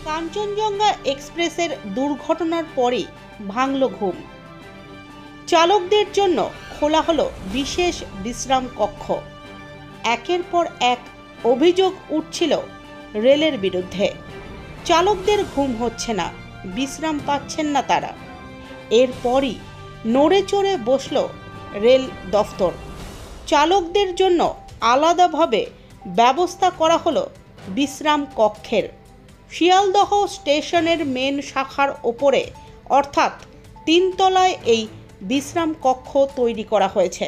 কাঞ্চনজঙ্ঘা এক্সপ্রেসের দুর্ঘটনার পরে ভাঙল ঘুম। চালকদের জন্য খোলা হলো বিশেষ বিশ্রাম কক্ষ। একের পর এক অভিযোগ উঠছিল রেলের বিরুদ্ধে। চালকদের ঘুম হচ্ছে না, বিশ্রাম পাচ্ছেন না তারা। এরপরই নড়ে চড়ে বসল রেল দফতর। চালকদের জন্য আলাদাভাবে ব্যবস্থা করা হলো বিশ্রাম কক্ষের। শিয়ালদহ স্টেশনের মেন শাখার ওপরে অর্থাৎ 3 তলায় এই বিশ্রাম কক্ষ তৈরি করা হয়েছে।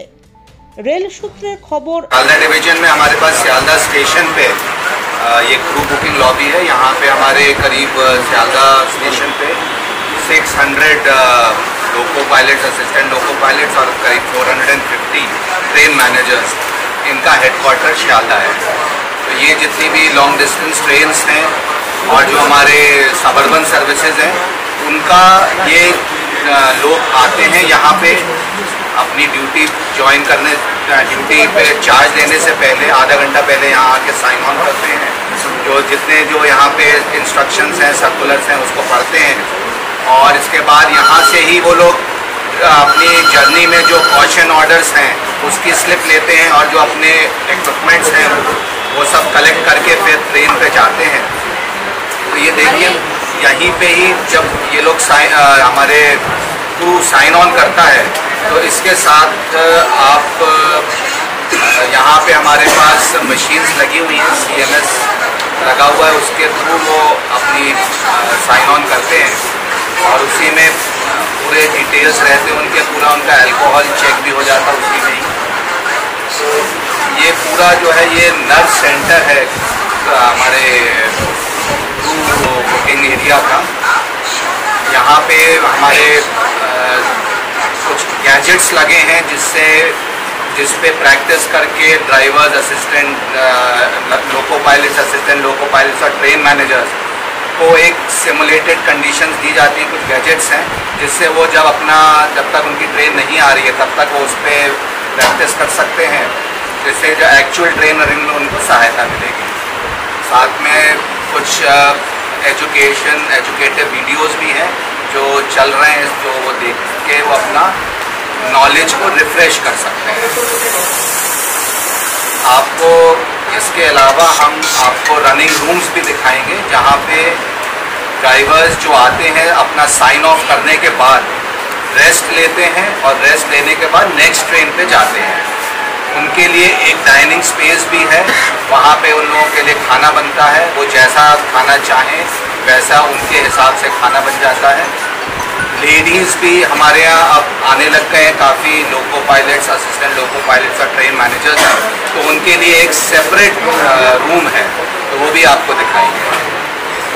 रेल सूत्रे खबर शियालदह डिवीजन में हमारे पास शियालदह स्टेशन पे ये क्रू बुकिंग लॉबी है। यहाँ पे हमारे करीब शियालदह स्टेशन पे 600 लोको पायलट्स, असिस्टेंट लोको पायलट्स और करीब 450 ट्रेन मैनेजर्स, इनका हेडक्वार्टर शियालदह है। तो ये जितनी भी लॉन्ग डिस्टेंस ट्रेन्स हैं और जो हमारे सबर्बन सर्विसेज हैं, उनका ये लोग आते हैं यहाँ पे अपनी ड्यूटी ज्वाइन करने, ड्यूटी पे चार्ज देने से पहले आधा घंटा पहले यहाँ आके साइन ऑन करते हैं। जो यहाँ पे इंस्ट्रक्शंस हैं, सर्कुलर्स हैं, उसको पढ़ते हैं और इसके बाद यहाँ से ही वो लोग अपनी जर्नी में जो कॉशन ऑर्डर्स हैं उसकी स्लिप लेते हैं और जो अपने इक्विपमेंट्स हैं वो सब कलेक्ट करके फिर ट्रेन पे जाते हैं। तो ये देखिए यहीं पे ही जब ये लोग हमारे क्रू साइन ऑन करता है तो इसके साथ आप यहाँ पे हमारे पास मशीन्स लगी हुई हैं, CMS लगा हुआ है, उसके थ्रू वो अपनी साइन ऑन करते हैं और उसी में पूरे डिटेल्स रहते हैं उनके, पूरा उनका अल्कोहल चेक भी हो जाता है उसी में ही। तो ये पूरा जो है ये नर्स सेंटर है हमारे बुकिंग एरिया का। यहाँ पे हमारे कुछ गैजेट्स लगे हैं जिस पे प्रैक्टिस करके drivers, assistant loco pilots, assistant loco pilots और ट्रेन मैनेजर्स को एक सिमुलेटेड कंडीशंस दी जाती हैं। कुछ गैजेट्स हैं जिससे वो जब तक उनकी ट्रेन नहीं आ रही है तब तक वो उस पर प्रैक्टिस कर सकते हैं, जिससे जो एक्चुअल ट्रेनरिंग में उनको सहायता मिलेगी। साथ में कुछ एजुकेटिव वीडियोज़ भी हैं जो चल रहे हैं, जो वो देख के वो अपना नॉलेज को रिफ्रेश कर सकते हैं। आपको इसके अलावा हम आपको रनिंग रूम्स भी दिखाएंगे जहाँ पे ड्राइवर्स जो आते हैं अपना साइन ऑफ करने के बाद रेस्ट लेते हैं और रेस्ट लेने के बाद नेक्स्ट ट्रेन पे जाते हैं। उनके लिए एक डाइनिंग स्पेस भी है, वहाँ पे उन लोगों के लिए खाना बनता है। वो जैसा खाना चाहें वैसा उनके हिसाब से खाना बन जाता है। लेडीज़ भी हमारे यहाँ अब आने लग गए हैं, काफ़ी लोको पायलट्स, असिस्टेंट लोको पायलट्स और ट्रेन मैनेजर्स हैं, तो उनके लिए एक सेपरेट रूम है, तो वो भी आपको दिखाएंगे।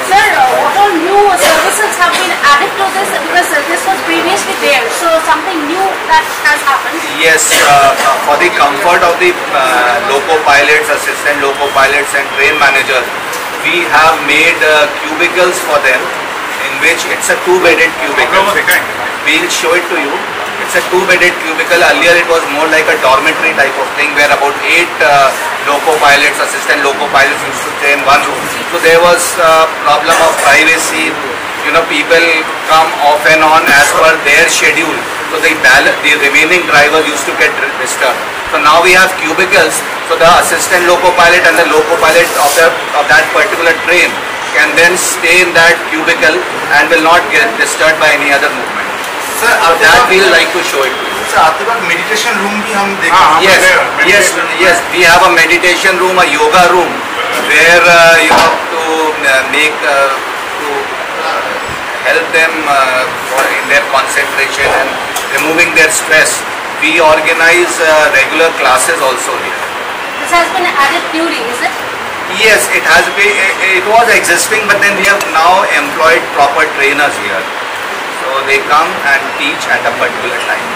Sir, what all new services have been added to this? Because this was previously there, so something new that has happened. Yes, for the comfort of the loco pilots, assistant loco pilots and train managers, we have made cubicles for them, in which it's a 2-bedded cubicle. We'll show it to you. It's a 2-bedded cubicle. Earlier it was more like a dormitory type of thing where about 8 loco pilots, assistant loco pilots used to stay in one room. So there was a problem of privacy. You know, people come off and on as per their schedule. So the remaining drivers used to get disturbed. So now we have cubicles. So the assistant loco pilot and the loco pilot of that particular train can then stay in that cubicle and will not get disturbed by any other movement. Sir, that we will like to show it to you. Sir, आपके पास meditation room भी हम देखें? Yes. We have a meditation room, a yoga room, where you have to help them in their concentration and removing their stress. We organize regular classes also here. This has been added newly, is it? Yes, it has been. It was existing, but then we have now employed proper trainers here. So they come and teach at a particular time.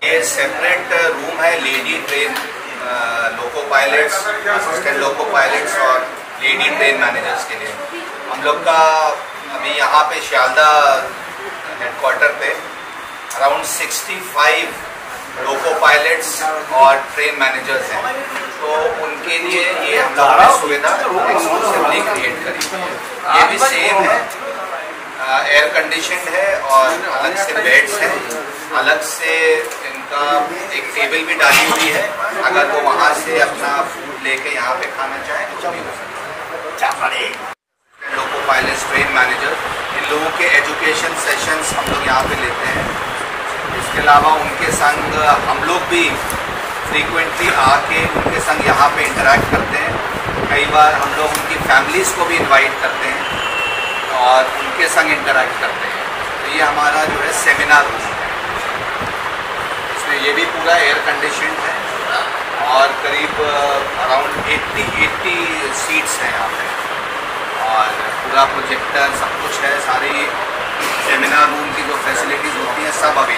ये separate room है lady train लोको pilots, assistant loco pilots और lady train managers के लिए। हम लोग का अभी यहाँ पे शियालदह हेडक्वार्टर पे अराउंड 65 लोको पायलट्स और ट्रेन मैनेजर्स हैं, तो उनके लिए ये हम लोगों ने सुविधा एक्सक्लूसिवली क्रिएट करी। ये भी सेम है, एयर कंडीशन है और अलग से बेड्स हैं, अलग से इनका एक टेबल भी डाली हुई है, अगर वो वहाँ से अपना फूड लेके यहाँ पे खाना चाहें तो भी हो सकता है। लोको पायलट्स, ट्रेन मैनेजर, इन लोगों के एजुकेशन सेशंस हम लोग यहाँ पे लेते हैं। इसके अलावा उनके संग हम लोग भी फ्रीक्वेंटली आके उनके संग यहाँ पे इंटरेक्ट करते हैं। कई बार हम लोग उनकी फैमिलीज़ को भी इनवाइट करते हैं और उनके संग इंटरेक्ट करते हैं। तो ये हमारा जो है सेमिनार रूम है, इसमें ये भी पूरा एयर कंडीशन है और करीब अराउंड 80 सीट्स हैं यहाँ पे और पूरा प्रोजेक्टर सब कुछ है। सारी सेमिनार रूम की जो फैसिलिटीज़ होती हैं सब अवेलेबल